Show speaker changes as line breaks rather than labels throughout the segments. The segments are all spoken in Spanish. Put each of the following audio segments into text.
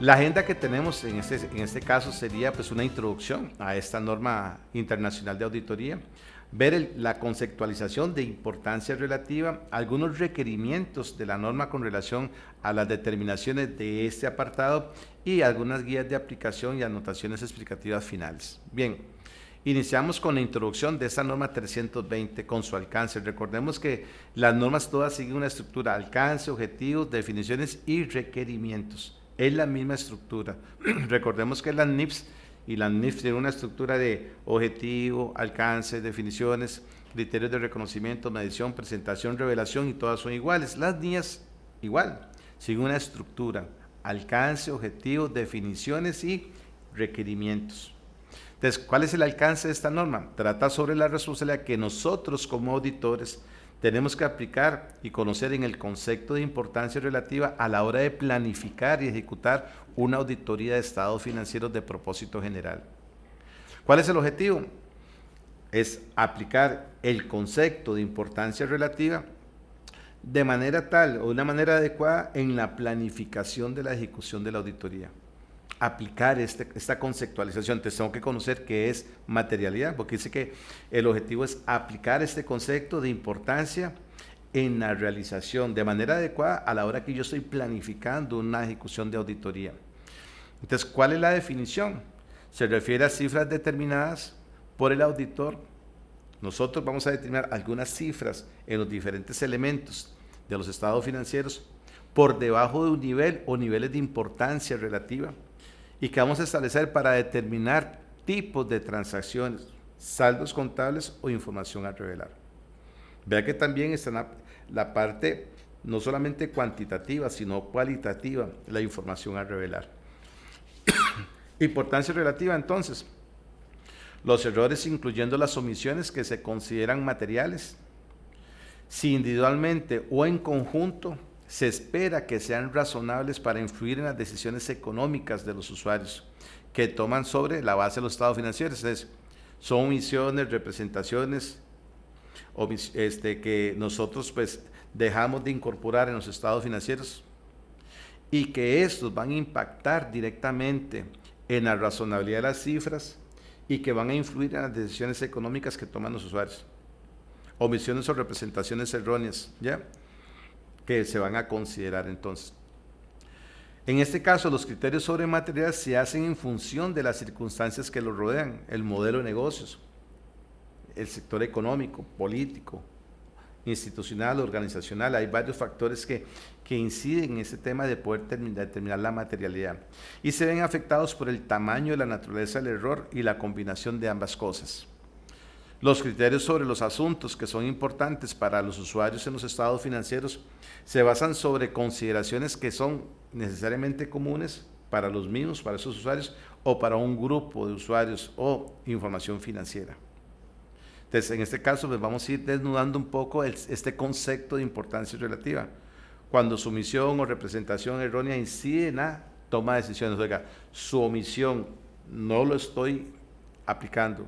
La agenda que tenemos en este caso sería pues una introducción a esta norma internacional de auditoría, ver la conceptualización de importancia relativa, algunos requerimientos de la norma con relación a las determinaciones de este apartado y algunas guías de aplicación y anotaciones explicativas finales. Bien, iniciamos con la introducción de esta norma 320 con su alcance. Recordemos que las normas todas siguen una estructura: alcance, objetivos, definiciones y requerimientos. Es la misma estructura. Recordemos que las NIPS y las NIPS tienen una estructura de objetivo, alcance, definiciones, criterios de reconocimiento, medición, presentación, revelación, y todas son iguales. Las NIAS igual, siguen una estructura: alcance, objetivo, definiciones y requerimientos. Entonces, ¿cuál es el alcance de esta norma? Trata sobre la responsabilidad que nosotros como auditores tenemos que aplicar y conocer en el concepto de importancia relativa a la hora de planificar y ejecutar una auditoría de estados financieros de propósito general. ¿Cuál es el objetivo? Es aplicar el concepto de importancia relativa de manera tal o de una manera adecuada en la planificación de la ejecución de la auditoría. Aplicar esta conceptualización. Entonces tengo que conocer qué es materialidad, porque dice que el objetivo es aplicar este concepto de importancia en la realización de manera adecuada a la hora que yo estoy planificando una ejecución de auditoría. Entonces, ¿cuál es la definición? Se refiere a cifras determinadas por el auditor. Nosotros vamos a determinar algunas cifras en los diferentes elementos de los estados financieros por debajo de un nivel o niveles de importancia relativa, y que vamos a establecer para determinar tipos de transacciones, saldos contables o información a revelar. Vea que también está la parte no solamente cuantitativa, sino cualitativa, la información a revelar. Importancia relativa, entonces, los errores incluyendo las omisiones que se consideran materiales, si individualmente o en conjunto se espera que sean razonables para influir en las decisiones económicas de los usuarios que toman sobre la base de los estados financieros. Es, son omisiones, representaciones que nosotros pues dejamos de incorporar en los estados financieros y que estos van a impactar directamente en la razonabilidad de las cifras y que van a influir en las decisiones económicas que toman los usuarios. Omisiones o representaciones erróneas, ¿ya?, que se van a considerar entonces. En este caso, los criterios sobre materialidad se hacen en función de las circunstancias que los rodean: el modelo de negocios, el sector económico, político, institucional, organizacional. Hay varios factores que inciden en este tema de poder determinar la materialidad, y se ven afectados por el tamaño, la naturaleza del error y la combinación de ambas cosas. Los criterios sobre los asuntos que son importantes para los usuarios en los estados financieros se basan sobre consideraciones que son necesariamente comunes para los mismos, para esos usuarios, o para un grupo de usuarios o información financiera. Entonces, en este caso, pues vamos a ir desnudando un poco este concepto de importancia relativa. Cuando su omisión o representación errónea incide en la toma de decisiones. Oiga, su omisión no lo estoy aplicando.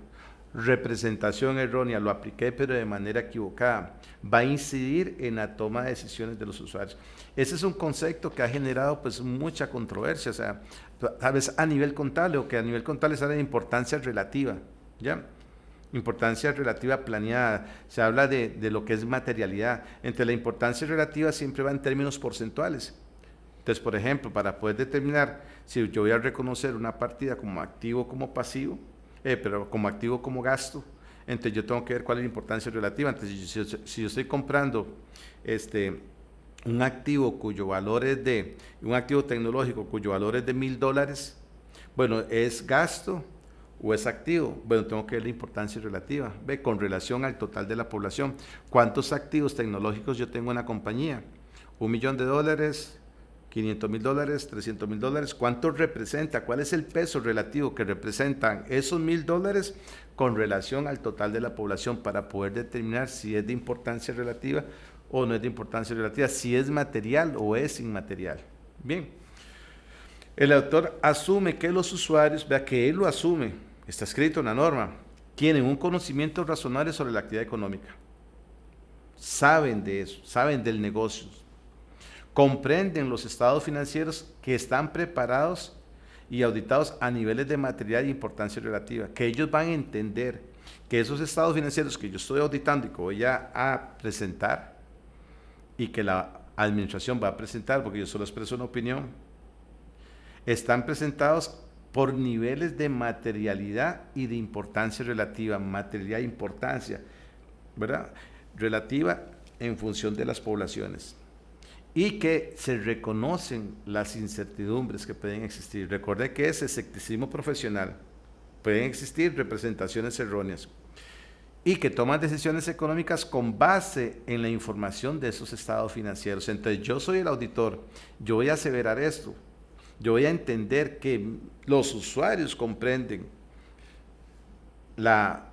Representación errónea, lo apliqué pero de manera equivocada, va a incidir en la toma de decisiones de los usuarios. Ese es un concepto que ha generado pues mucha controversia, o sea, tal vez a nivel contable, o que a nivel contable se habla de importancia relativa, ¿ya? Importancia relativa planeada, se habla de lo que es materialidad. Entre la importancia relativa siempre va en términos porcentuales. Entonces, por ejemplo, para poder determinar si yo voy a reconocer una partida como activo o como pasivo, pero como activo como gasto, entonces yo tengo que ver cuál es la importancia relativa. Entonces, si yo estoy comprando un activo cuyo valor es un activo tecnológico cuyo valor es de $1,000, bueno, ¿es gasto o es activo? Bueno, tengo que ver la importancia relativa, ¿ve?, con relación al total de la población. ¿Cuántos activos tecnológicos yo tengo en la compañía? $1,000,000, $500,000, $300,000. ¿Cuánto representa? ¿Cuál es el peso relativo que representan esos $1,000 con relación al total de la población, para poder determinar si es de importancia relativa o no es de importancia relativa, si es material o es inmaterial? Bien, el autor asume que los usuarios, vea que él lo asume, está escrito en la norma, tienen un conocimiento razonable sobre la actividad económica, saben de eso, saben del negocio, comprenden los estados financieros que están preparados y auditados a niveles de materialidad e importancia relativa, que ellos van a entender que esos estados financieros que yo estoy auditando y que voy a presentar y que la administración va a presentar, porque yo solo expreso una opinión, están presentados por niveles de materialidad y de importancia relativa, materialidad e importancia, ¿verdad? Relativa en función de las poblaciones, y que se reconocen las incertidumbres que pueden existir. Recordé que es escepticismo profesional, pueden existir representaciones erróneas, y que toman decisiones económicas con base en la información de esos estados financieros. Entonces yo soy el auditor, yo voy a aseverar esto, yo voy a entender que los usuarios comprenden la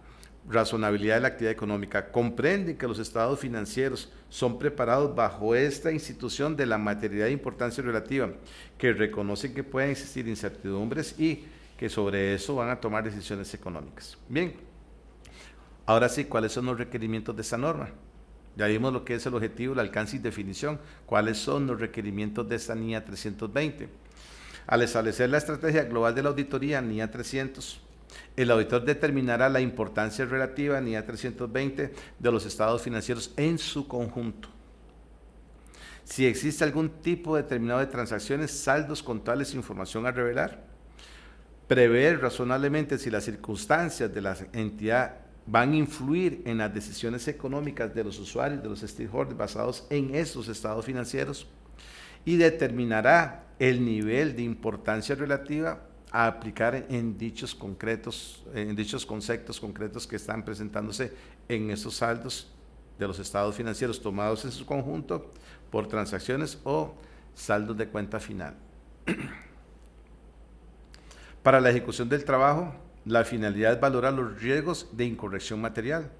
razonabilidad de la actividad económica, comprenden que los estados financieros son preparados bajo esta institución de la materialidad de importancia relativa, que reconocen que pueden existir incertidumbres y que sobre eso van a tomar decisiones económicas. Bien, ahora sí, ¿cuáles son los requerimientos de esta norma? Ya vimos lo que es el objetivo, el alcance y definición. ¿Cuáles son los requerimientos de esta NIA 320? Al establecer la estrategia global de la auditoría, NIA 300, el auditor determinará la importancia relativa, NIA 320, de los estados financieros en su conjunto. Si existe algún tipo determinado de transacciones, saldos contables, información a revelar. Prever razonablemente si las circunstancias de la entidad van a influir en las decisiones económicas de los usuarios, de los stakeholders basados en estos estados financieros, y determinará el nivel de importancia relativa a aplicar en dichos conceptos concretos que están presentándose en estos saldos de los estados financieros tomados en su conjunto por transacciones o saldos de cuenta final. Para la ejecución del trabajo, la finalidad es valorar los riesgos de incorrección material,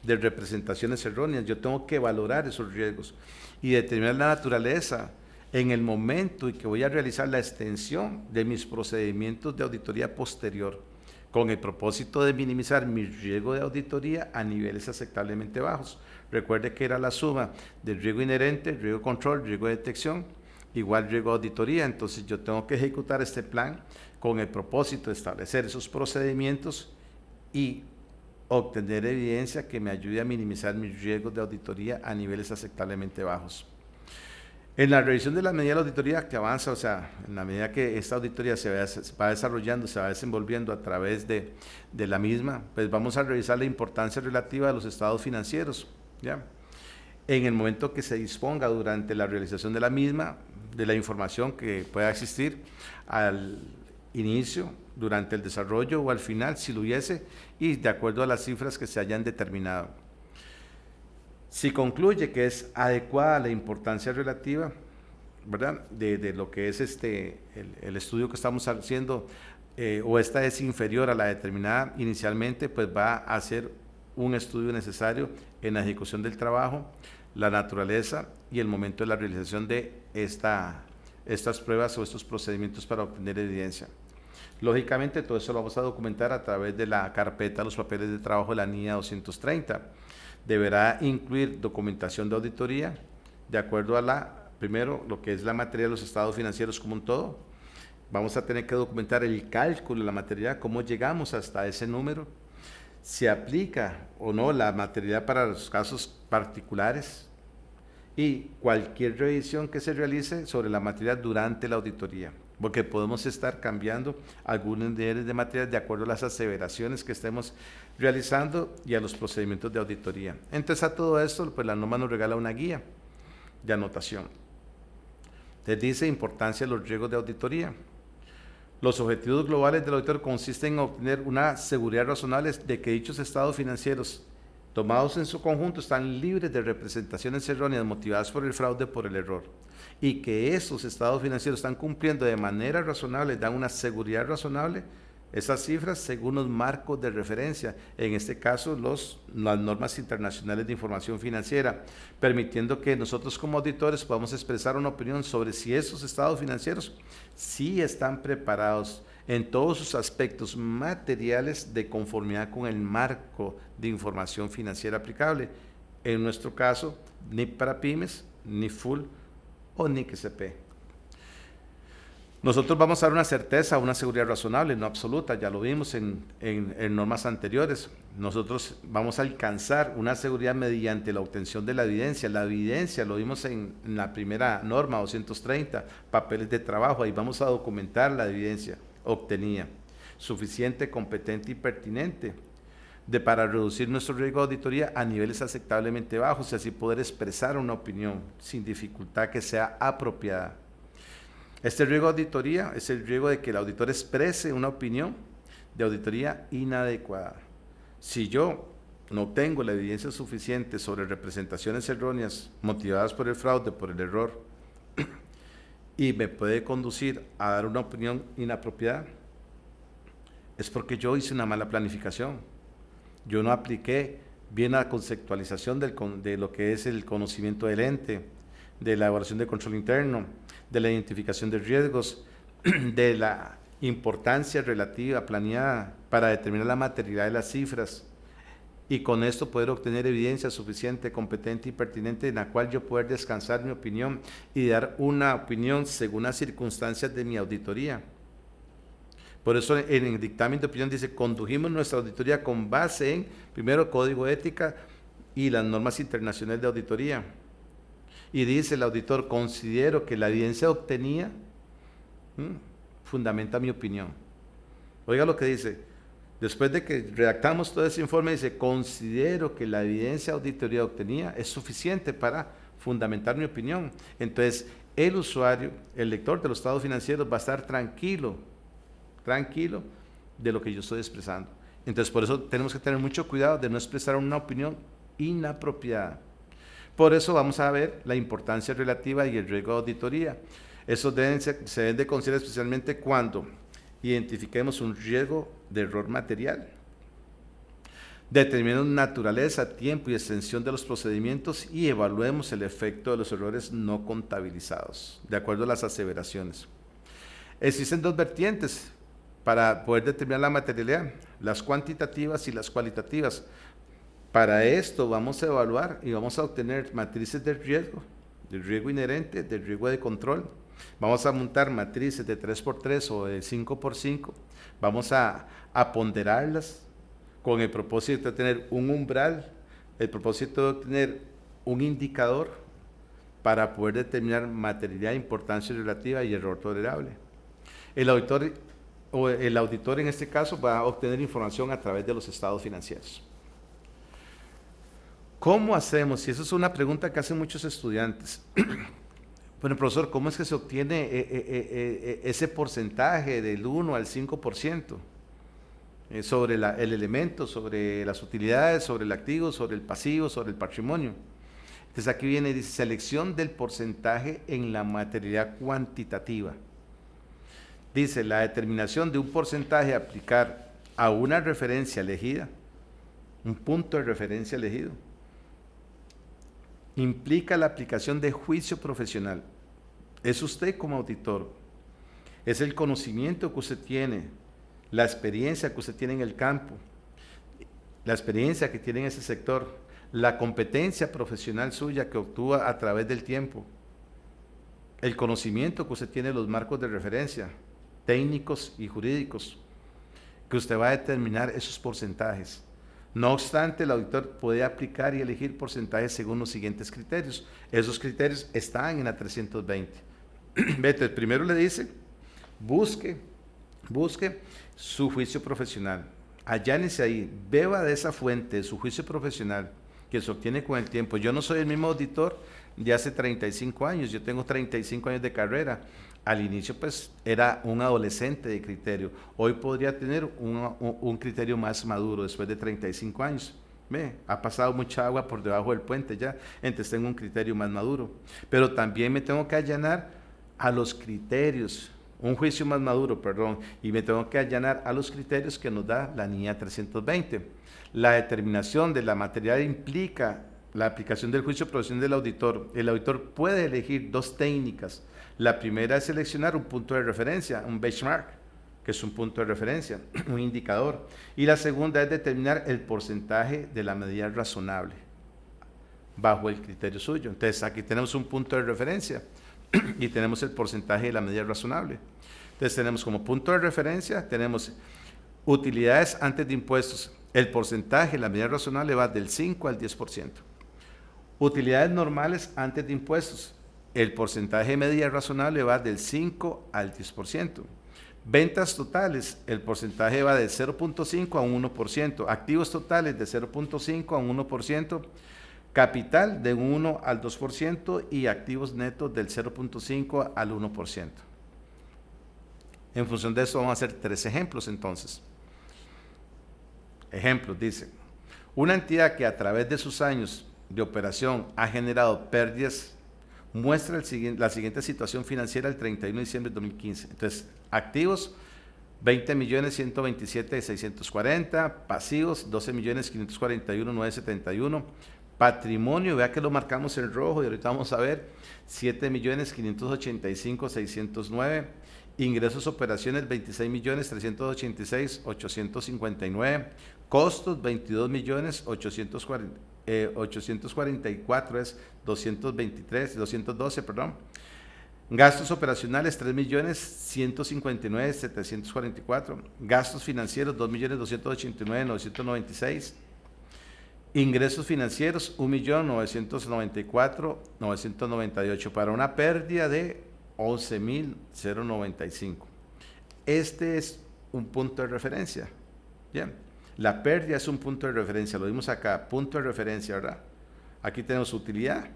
de representaciones erróneas. Yo tengo que valorar esos riesgos y determinar la naturaleza en el momento en que voy a realizar la extensión de mis procedimientos de auditoría posterior, con el propósito de minimizar mi riesgo de auditoría a niveles aceptablemente bajos. Recuerde que era la suma del riesgo inherente, riesgo control, riesgo de detección, igual riesgo de auditoría. Entonces yo tengo que ejecutar este plan con el propósito de establecer esos procedimientos y obtener evidencia que me ayude a minimizar mis riesgos de auditoría a niveles aceptablemente bajos. En la revisión de la medida de la auditoría que avanza, o sea, en la medida que esta auditoría se va desarrollando, se va desenvolviendo a través de la misma, pues vamos a revisar la importancia relativa de los estados financieros, ¿ya? En el momento que se disponga durante la realización de la misma, de la información que pueda existir al inicio, durante el desarrollo o al final, si lo hubiese, y de acuerdo a las cifras que se hayan determinado. Si concluye que es adecuada la importancia relativa, ¿verdad?, de lo que es el estudio que estamos haciendo, o esta es inferior a la determinada inicialmente, pues va a hacer un estudio necesario en la ejecución del trabajo, la naturaleza y el momento de la realización de estas pruebas o estos procedimientos para obtener evidencia. Lógicamente, todo eso lo vamos a documentar a través de la carpeta Los papeles de trabajo de la NIA 230. Deberá incluir documentación de auditoría, de acuerdo a primero, lo que es la materia de los estados financieros como un todo. Vamos a tener que documentar el cálculo de la materialidad, cómo llegamos hasta ese número, si aplica o no la materialidad para los casos particulares y cualquier revisión que se realice sobre la materialidad durante la auditoría, porque podemos estar cambiando algunos niveles de material de acuerdo a las aseveraciones que estemos realizando y a los procedimientos de auditoría. Entonces, a todo esto, pues la norma nos regala una guía de anotación. Entonces dice importancia de los riesgos de auditoría. Los objetivos globales del auditor consisten en obtener una seguridad razonable de que dichos estados financieros tomados en su conjunto están libres de representaciones erróneas motivadas por el fraude o por el error, y que esos estados financieros están cumpliendo de manera razonable, dan una seguridad razonable, esas cifras según los marcos de referencia, en este caso las normas internacionales de información financiera, permitiendo que nosotros como auditores podamos expresar una opinión sobre si esos estados financieros sí están preparados en todos sus aspectos materiales de conformidad con el marco de información financiera aplicable. En nuestro caso, ni para pymes, ni full o NIC SP. Nosotros vamos a dar una certeza, una seguridad razonable, no absoluta, ya lo vimos en normas anteriores. Nosotros vamos a alcanzar una seguridad mediante la obtención de la evidencia. La evidencia lo vimos en la primera norma 230, papeles de trabajo, ahí vamos a documentar la evidencia obtenida, suficiente, competente y pertinente, para reducir nuestro riesgo de auditoría a niveles aceptablemente bajos y así poder expresar una opinión sin dificultad que sea apropiada. Este riesgo de auditoría es el riesgo de que el auditor exprese una opinión de auditoría inadecuada. Si yo no tengo la evidencia suficiente sobre representaciones erróneas motivadas por el fraude, por el error, y me puede conducir a dar una opinión inapropiada, es porque yo hice una mala planificación. Yo no apliqué bien la conceptualización de lo que es el conocimiento del ente, de la evaluación de control interno, de la identificación de riesgos, de la importancia relativa planeada para determinar la materialidad de las cifras y con esto poder obtener evidencia suficiente, competente y pertinente en la cual yo poder descansar mi opinión y dar una opinión según las circunstancias de mi auditoría. Por eso en el dictamen de opinión dice, condujimos nuestra auditoría con base en, primero, código de ética y las normas internacionales de auditoría. Y dice el auditor, considero que la evidencia obtenida fundamenta mi opinión. Oiga lo que dice, después de que redactamos todo ese informe, dice, considero que la evidencia de auditoría obtenida es suficiente para fundamentar mi opinión. Entonces, el usuario, el lector de los estados financieros va a estar tranquilo de lo que yo estoy expresando. Entonces, por eso tenemos que tener mucho cuidado de no expresar una opinión inapropiada. Por eso vamos a ver la importancia relativa y el riesgo de auditoría. Eso se deben de considerar especialmente cuando identifiquemos un riesgo de error material. Determinemos naturaleza, tiempo y extensión de los procedimientos y evaluemos el efecto de los errores no contabilizados, de acuerdo a las aseveraciones. Existen dos vertientes para poder determinar la materialidad, las cuantitativas y las cualitativas. Para esto vamos a evaluar y vamos a obtener matrices del riesgo inherente, del riesgo de control. Vamos a montar matrices de 3x3 o de 5x5. Vamos a ponderarlas con el propósito de tener un umbral, el propósito de obtener un indicador para poder determinar materialidad, importancia relativa y error tolerable. El auditor en este caso va a obtener información a través de los estados financieros. ¿Cómo hacemos? Y esa es una pregunta que hacen muchos estudiantes. Bueno, profesor, ¿cómo es que se obtiene ese porcentaje del 1 al 5% sobre el elemento, sobre las utilidades, sobre el activo, sobre el pasivo, sobre el patrimonio? Entonces aquí viene, dice, selección del porcentaje en la materialidad cuantitativa. Dice, la determinación de un porcentaje a aplicar a una referencia elegida, un punto de referencia elegido, implica la aplicación de juicio profesional. Es usted como auditor, es el conocimiento que usted tiene, la experiencia que usted tiene en el campo, la experiencia que tiene en ese sector, la competencia profesional suya que obtuvo a través del tiempo, el conocimiento que usted tiene de los marcos de referencia, técnicos y jurídicos, que usted va a determinar esos porcentajes. No obstante, el auditor puede aplicar y elegir porcentajes según los siguientes criterios. Esos criterios están en la 320. Entonces, primero le dice, busque su juicio profesional. Allánese ahí, beba de esa fuente, de su juicio profesional, que se obtiene con el tiempo. Yo no soy el mismo auditor de hace 35 años, yo tengo 35 años de carrera. Al inicio pues era un adolescente de criterio, hoy podría tener un criterio más maduro después de 35 años. Ha pasado mucha agua por debajo del puente ya, entonces tengo un criterio más maduro, pero también me tengo que allanar a los criterios, un juicio más maduro, perdón, y me tengo que allanar a los criterios que nos da la NIA 320. La determinación de la materialidad implica la aplicación del juicio profesional del auditor. El auditor puede elegir dos técnicas. La primera es seleccionar un punto de referencia, un benchmark, que es un punto de referencia, un indicador. Y la segunda es determinar el porcentaje de la medida razonable, bajo el criterio suyo. Entonces, aquí tenemos un punto de referencia. y tenemos el porcentaje de la medida razonable. Entonces tenemos como punto de referencia, tenemos utilidades antes de impuestos. El porcentaje de la medida razonable va del 5 al 10%. Utilidades normales antes de impuestos. El porcentaje de medida razonable va del 5 al 10%. Ventas totales, el porcentaje va de 0.5 a un 1%. Activos totales de 0.5 a un 1%. Capital de 1 al 2% y activos netos del 0.5 al 1%. En función de eso vamos a hacer 3 ejemplos entonces. Ejemplos, dice, una entidad que a través de sus años de operación ha generado pérdidas, muestra la siguiente situación financiera el 31 de diciembre de 2015. Entonces, activos, 20.127.640, pasivos, 12.541.971, patrimonio, vea que lo marcamos en rojo y ahorita vamos a ver, 7.585.609, ingresos operaciones, 26.386.859, costos, 22.844 es 212, perdón. Gastos operacionales, 3.159.744. Gastos financieros, 2.289.996. Ingresos financieros, 1.994.998, para una pérdida de 11.095. Este es un punto de referencia. Bien. La pérdida es un punto de referencia, lo vimos acá, punto de referencia, ¿verdad? Aquí tenemos utilidad.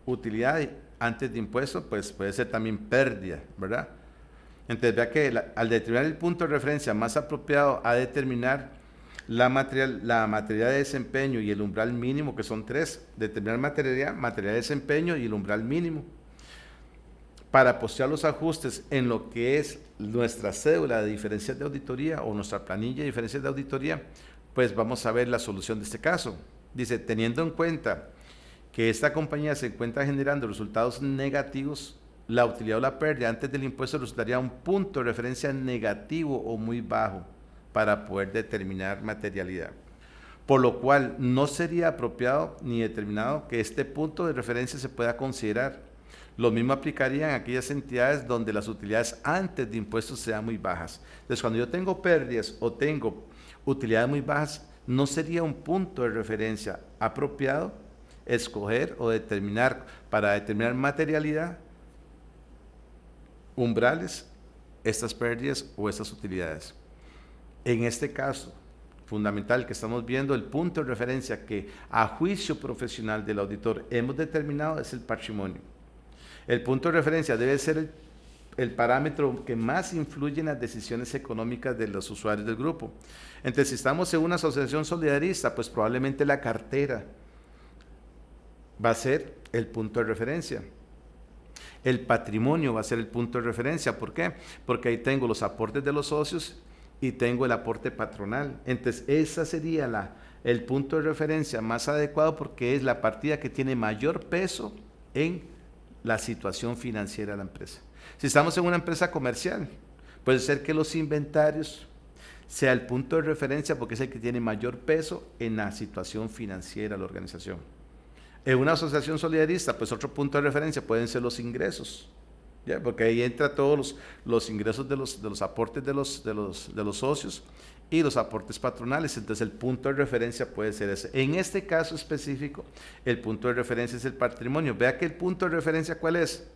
Utilidad antes de impuestos, pues puede ser también pérdida, ¿verdad? Entonces vea que al determinar el punto de referencia más apropiado a determinar la materialidad de desempeño y el umbral mínimo, que son 3, determinar materialidad de desempeño y el umbral mínimo. Para postear los ajustes en lo que es nuestra cédula de diferencias de auditoría o nuestra planilla de diferencias de auditoría, pues vamos a ver la solución de este caso. Dice, teniendo en cuenta que esta compañía se encuentra generando resultados negativos, la utilidad o la pérdida antes del impuesto resultaría un punto de referencia negativo o muy bajo para poder determinar materialidad. Por lo cual no sería apropiado ni determinado que este punto de referencia se pueda considerar. Lo mismo aplicaría en aquellas entidades donde las utilidades antes de impuestos sean muy bajas. Entonces, cuando yo tengo pérdidas o tengo utilidades muy bajas, no sería un punto de referencia apropiado escoger o determinar, para determinar materialidad, umbrales, estas pérdidas o estas utilidades. En este caso, fundamental que estamos viendo, el punto de referencia que a juicio profesional del auditor hemos determinado es el patrimonio. El punto de referencia debe ser el parámetro que más influye en las decisiones económicas de los usuarios del grupo. Entonces, si estamos en una asociación solidarista, pues probablemente la cartera va a ser el punto de referencia. El patrimonio va a ser el punto de referencia. ¿Por qué? Porque ahí tengo los aportes de los socios y tengo el aporte patronal. Entonces, esa sería el punto de referencia más adecuado porque es la partida que tiene mayor peso en la situación financiera de la empresa. Si estamos en una empresa comercial, puede ser que los inventarios sea el punto de referencia porque es el que tiene mayor peso en la situación financiera de la organización. En una asociación solidarista, pues otro punto de referencia pueden ser los ingresos, ¿ya? Porque ahí entra todos los ingresos de los aportes de los socios y los aportes patronales. Entonces el punto de referencia puede ser ese. En este caso específico, el punto de referencia es el patrimonio. Vea que el punto de referencia, ¿cuál es?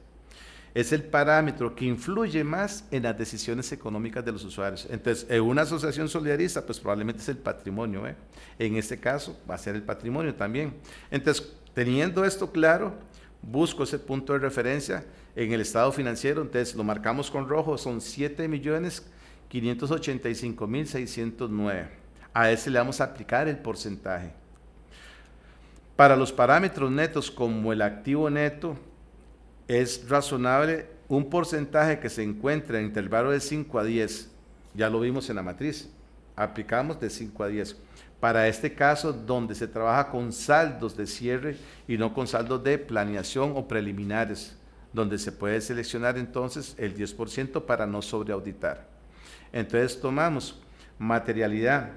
Es el parámetro que influye más en las decisiones económicas de los usuarios. Entonces, en una asociación solidarista, pues probablemente es el patrimonio, ¿eh? En este caso, va a ser el patrimonio también. Entonces, teniendo esto claro, busco ese punto de referencia en el estado financiero. Entonces, lo marcamos con rojo, son 7.585.609. A ese le vamos a aplicar el porcentaje. Para los parámetros netos, como el activo neto, es razonable un porcentaje que se encuentra en intervalo de 5 a 10. Ya lo vimos en la matriz. Aplicamos de 5 a 10. Para este caso, donde se trabaja con saldos de cierre y no con saldos de planeación o preliminares, donde se puede seleccionar entonces el 10% para no sobreauditar. Entonces tomamos materialidad.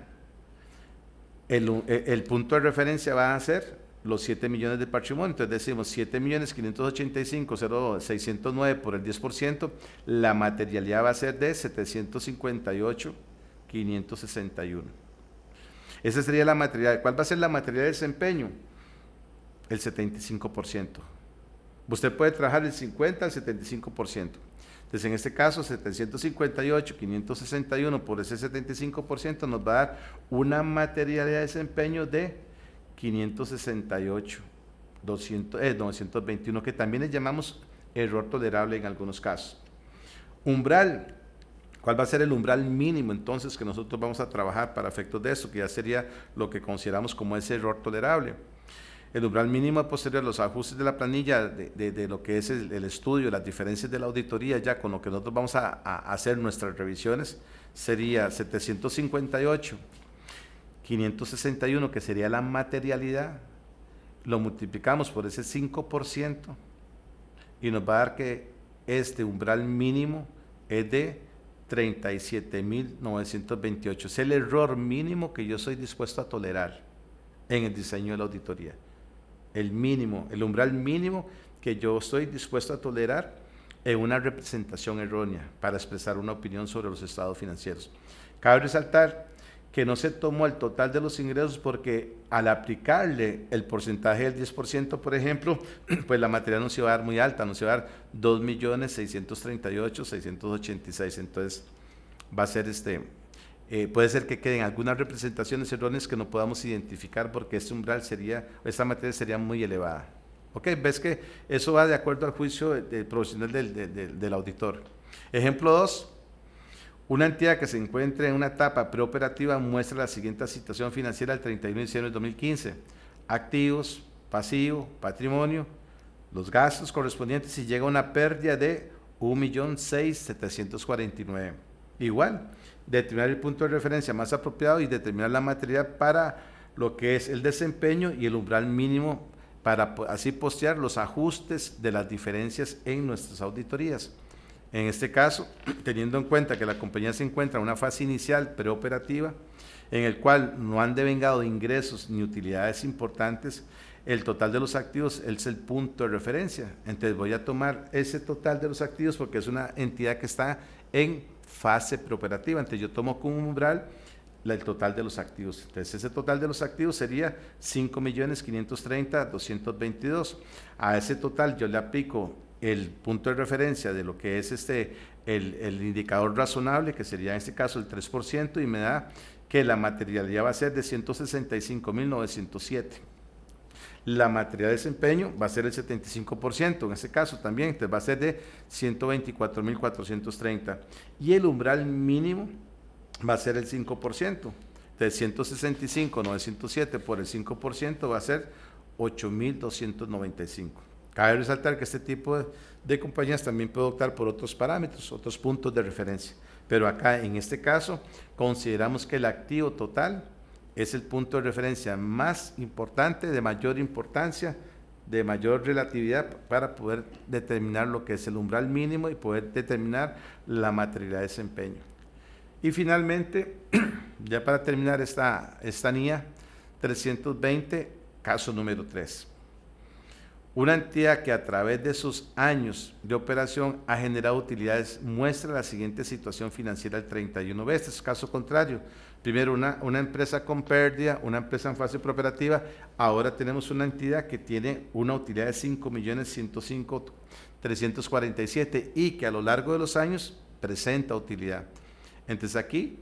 El punto de referencia va a ser los 7 millones de patrimonio. Entonces decimos 7.585.609 por el 10%, la materialidad va a ser de 758.561. Esa sería la materialidad. ¿Cuál va a ser la materialidad de desempeño? El 75%. Usted puede trabajar el 50 al 75%. Entonces, en este caso, 758.561 por ese 75% nos va a dar una materialidad de desempeño de 568.921, que también le llamamos error tolerable en algunos casos. Umbral. ¿Cuál va a ser el umbral mínimo entonces que nosotros vamos a trabajar para efectos de esto? Que ya sería lo que consideramos como ese error tolerable. El umbral mínimo posterior a los ajustes de la planilla de lo que es el estudio, las diferencias de la auditoría, ya con lo que nosotros vamos a hacer nuestras revisiones, sería 758.561, que sería la materialidad, lo multiplicamos por ese 5% y nos va a dar que este umbral mínimo es de 37.928. Es el error mínimo que yo soy dispuesto a tolerar en el diseño de la auditoría. El mínimo, el umbral mínimo que yo estoy dispuesto a tolerar en una representación errónea para expresar una opinión sobre los estados financieros. Cabe resaltar que no se tomó el total de los ingresos porque al aplicarle el porcentaje del 10%, por ejemplo, pues la materia nos iba a dar muy alta, nos iba a dar 2.638.686. Entonces va a ser puede ser que queden algunas representaciones erróneas que no podamos identificar porque este umbral esta materia sería muy elevada. Ok, ves que eso va de acuerdo al juicio del profesional del auditor. Ejemplo 2. Una entidad que se encuentre en una etapa preoperativa muestra la siguiente situación financiera al 31 de diciembre de 2015. Activos, pasivos, patrimonio, los gastos correspondientes y llega a una pérdida de 1.6.749. Igual, determinar el punto de referencia más apropiado y determinar la materialidad para lo que es el desempeño y el umbral mínimo para así postear los ajustes de las diferencias en nuestras auditorías. En este caso, teniendo en cuenta que la compañía se encuentra en una fase inicial preoperativa, en el cual no han devengado ingresos ni utilidades importantes, el total de los activos es el punto de referencia. Entonces voy a tomar ese total de los activos porque es una entidad que está en fase preoperativa. Entonces yo tomo como umbral el total de los activos. Entonces ese total de los activos sería 5.530.222. A ese total yo le aplico el punto de referencia de lo que es el indicador razonable, que sería en este caso el 3%, y me da que la materialidad va a ser de 165.907. La materialidad de desempeño va a ser el 75%, en este caso también, entonces va a ser de 124.430. Y el umbral mínimo va a ser el 5%, de 165.907 por el 5% va a ser 8.295. Cabe resaltar que este tipo de compañías también puede optar por otros parámetros, otros puntos de referencia, pero acá en este caso consideramos que el activo total es el punto de referencia más importante, de mayor importancia, de mayor relatividad para poder determinar lo que es el umbral mínimo y poder determinar la materialidad de desempeño. Y finalmente, ya para terminar esta NIA 320, caso número 3. Una entidad que a través de sus años de operación ha generado utilidades muestra la siguiente situación financiera al 31. Este es caso contrario. Primero una empresa con pérdida, una empresa en fase preoperativa. Ahora tenemos una entidad que tiene una utilidad de 5.105.347 y que a lo largo de los años presenta utilidad. Entonces aquí,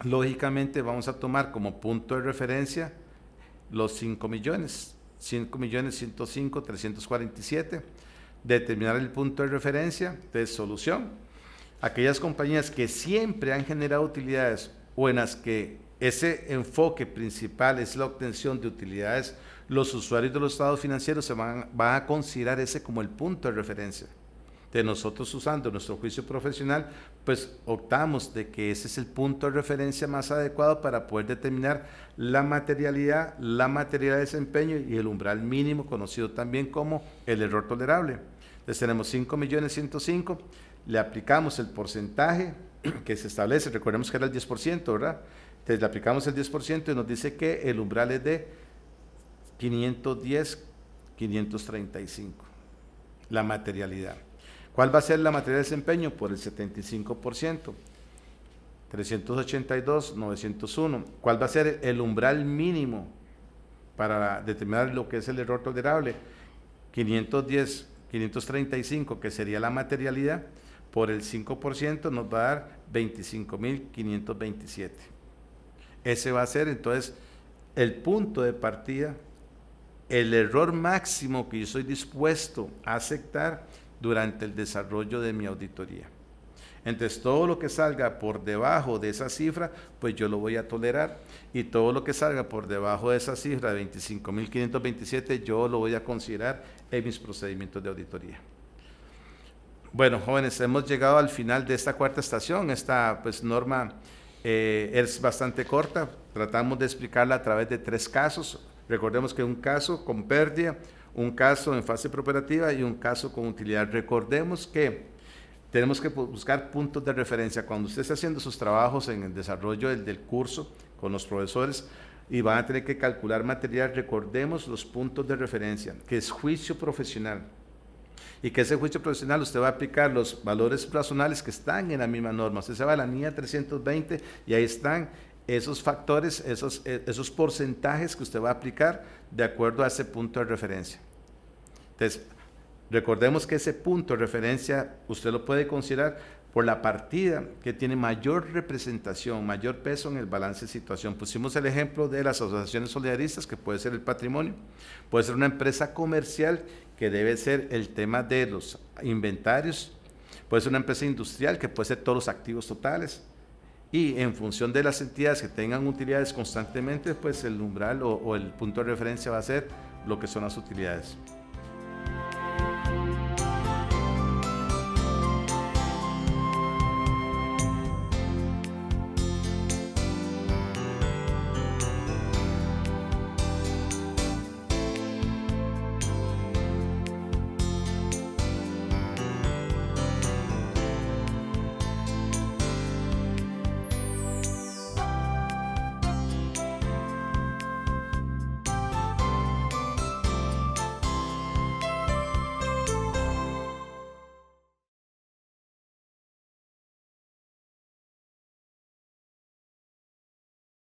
lógicamente, vamos a tomar como punto de referencia los 5 millones. 5.105.347, determinar el punto de referencia de solución. Aquellas compañías que siempre han generado utilidades o en las que ese enfoque principal es la obtención de utilidades, los usuarios de los estados financieros van a considerar ese como el punto de referencia. De nosotros, usando nuestro juicio profesional, pues optamos de que ese es el punto de referencia más adecuado para poder determinar la materialidad de desempeño y el umbral mínimo, conocido también como el error tolerable. Entonces tenemos 5.105.000, le aplicamos el porcentaje que se establece, recordemos que era el 10%, ¿verdad? Entonces le aplicamos el 10% y nos dice que el umbral es de 510, 535. La materialidad. ¿Cuál va a ser la materialidad de desempeño? Por el 75%. 382, 901. ¿Cuál va a ser el umbral mínimo para determinar lo que es el error tolerable? 510, 535, que sería la materialidad, por el 5% nos va a dar 25.527. Ese va a ser entonces el punto de partida, el error máximo que yo estoy dispuesto a aceptar durante el desarrollo de mi auditoría. Entonces, todo lo que salga por debajo de esa cifra, pues yo lo voy a tolerar, y todo lo que salga por debajo de esa cifra de 25.527, yo lo voy a considerar en mis procedimientos de auditoría. Bueno, jóvenes, hemos llegado al final de esta cuarta estación. Esta norma es bastante corta, tratamos de explicarla a través de 3 casos. Recordemos que un caso con pérdida, un caso en fase preoperativa y un caso con utilidad. Recordemos que tenemos que buscar puntos de referencia. Cuando usted está haciendo sus trabajos en el desarrollo del curso con los profesores y van a tener que calcular material, recordemos los puntos de referencia, que es juicio profesional. Y que ese juicio profesional usted va a aplicar los valores razonables que están en la misma norma. Usted se va a la NIA 320 y ahí están esos factores, esos porcentajes que usted va a aplicar de acuerdo a ese punto de referencia. Entonces, recordemos que ese punto de referencia usted lo puede considerar por la partida que tiene mayor representación, mayor peso en el balance de situación. Pusimos el ejemplo de las asociaciones solidaristas, que puede ser el patrimonio, puede ser una empresa comercial, que debe ser el tema de los inventarios, puede ser una empresa industrial, que puede ser todos los activos totales, y en función de las entidades que tengan utilidades constantemente, pues el umbral o el punto de referencia va a ser lo que son las utilidades.